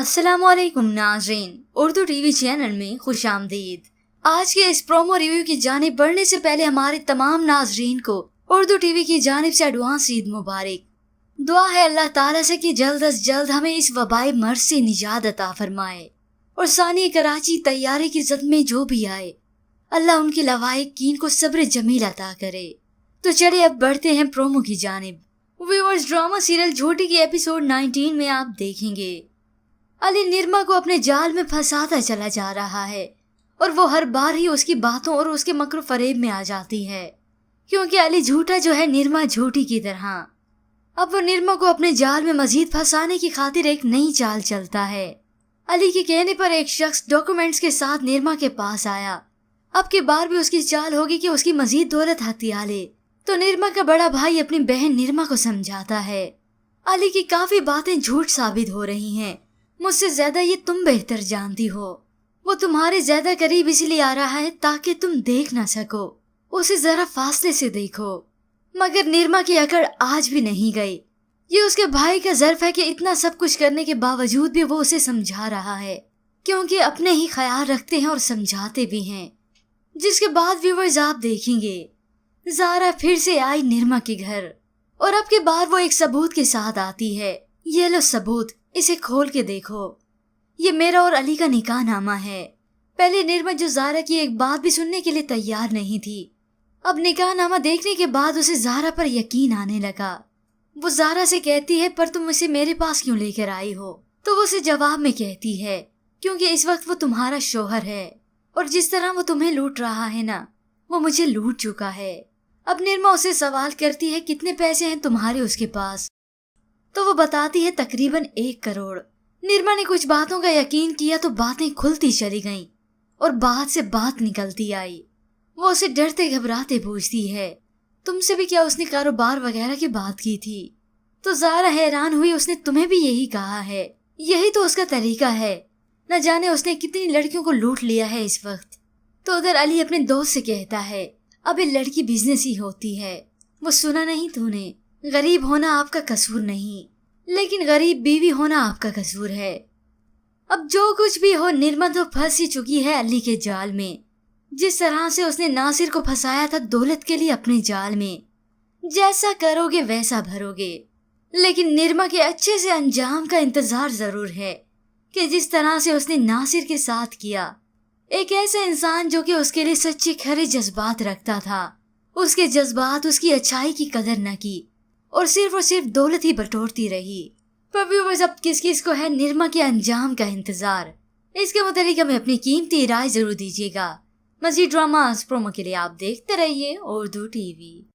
अस्सलामुअलैकुम नाज़रीन, Urdu TV channel में खुश आमदीद। आज के इस प्रोमो रिव्यू की जानिब बढ़ने से पहले हमारे तमाम नाज़रीन को उर्दू टीवी की जानिब से एडवांस ईद मुबारक। दुआ है अल्लाह ताला से कि जल्द अज जल्द हमें इस वबाई मर्ज से निजात अता फरमाए और सानी कराची तैयारी की जद में जो भी आए अल्लाह उनकी लवाइकीन को सब्र जमील अता करे। तो चलिए अब बढ़ते हैं प्रोमो की जानिब। व्यूअर्स, ड्रामा सीरियल झूठी की एपिसोड 19 में आप देखेंगे अली निरमा को अपने जाल में फंसाता चला जा रहा है और वो हर बार ही उसकी बातों और उसके मकर फरेब में आ जाती है, क्योंकि अली झूठा जो है निरमा झूठी की तरह। अब वो निरमा को अपने जाल में मजीद फंसाने की खातिर एक नई चाल चलता है। अली के कहने पर एक शख्स डॉक्यूमेंट्स के साथ निरमा के पास आया। अब की बार भी उसकी चाल होगी कि उसकी मजीद दौलत हथिया ले। तो निरमा का बड़ा भाई अपनी बहन निरमा को समझाता है अली की काफी बातें झूठ साबित हो रही हैं, मुझसे ज्यादा ये तुम बेहतर जानती हो। वो तुम्हारे ज्यादा करीब इसलिए आ रहा है ताकि तुम देख ना सको, उसे जरा फासले से देखो। मगर निरमा की अकड़ आज भी नहीं गई। ये उसके भाई का ज़र्फ है कि इतना सब कुछ करने के बावजूद भी वो उसे समझा रहा है, क्योंकि अपने ही ख्याल रखते हैं और समझाते भी हैं। जिसके बाद व्यूअर्स आप देखेंगे ज़ारा फिर से आई निरमा के घर और अब के बाद वो एक सबूत के साथ आती है। ये लो सबूत, इसे खोल के देखो, ये मेरा और अली का निकाह नामा है। पहले निर्मा जो ज़ारा की एक बात भी सुनने के लिए तैयार नहीं थी, अब निकाह नामा देखने के बाद उसे ज़ारा पर यकीन आने लगा। वो ज़ारा से कहती है पर तुम इसे मेरे पास क्यों लेकर आई हो? तो वो उसे जवाब में कहती है क्योंकि इस वक्त वो तुम्हारा शोहर है और जिस तरह वो तुम्हें लूट रहा है ना, वो मुझे लूट चुका है। अब निर्मा उसे सवाल करती है कितने पैसे हैं तुम्हारे उसके पास? तो वो बताती है तकरीबन 1 करोड़। निर्मा ने कुछ बातों का यकीन किया तो बातें खुलती चली गईं और बात से बात निकलती आई। वो उसे डरते घबराते पूछती है तुमसे भी क्या उसने कारोबार वगैरह की बात की थी? तो ज़ारा हैरान हुई, उसने तुम्हें भी यही कहा है? यही तो उसका तरीका है, न जाने उसने कितनी लड़कियों को लूट लिया है इस वक्त। तो उधर अली अपने दोस्त से कहता है अबे लड़की बिजनेस ही होती है, वो सुना नहीं तूने? गरीब होना आपका कसूर नहीं, लेकिन गरीब बीवी होना आपका कसूर है। अब जो कुछ भी हो, निर्मा तो फंस ही चुकी है अली के जाल में। जिस तरह से उसने नासिर को फंसाया था दौलत के लिए अपने जाल में, जैसा करोगे वैसा भरोगे। लेकिन निर्मा के अच्छे से अंजाम का इंतजार जरूर है कि जिस तरह से उसने नासिर के साथ किया। एक ऐसा इंसान जो कि उसके लिए सच्चे खरे जज्बात रखता था, उसके जज्बात उसकी अच्छाई की कदर न की और सिर्फ दौलत ही बटोरती रही। पर व्यूअर्स, अब किस किस को है निर्मा के अंजाम का इंतजार? इसके मुतालिक हमें अपनी कीमती राय जरूर दीजिएगा। मज़ीद ड्रामास प्रोमो के लिए आप देखते रहिए उर्दू टीवी।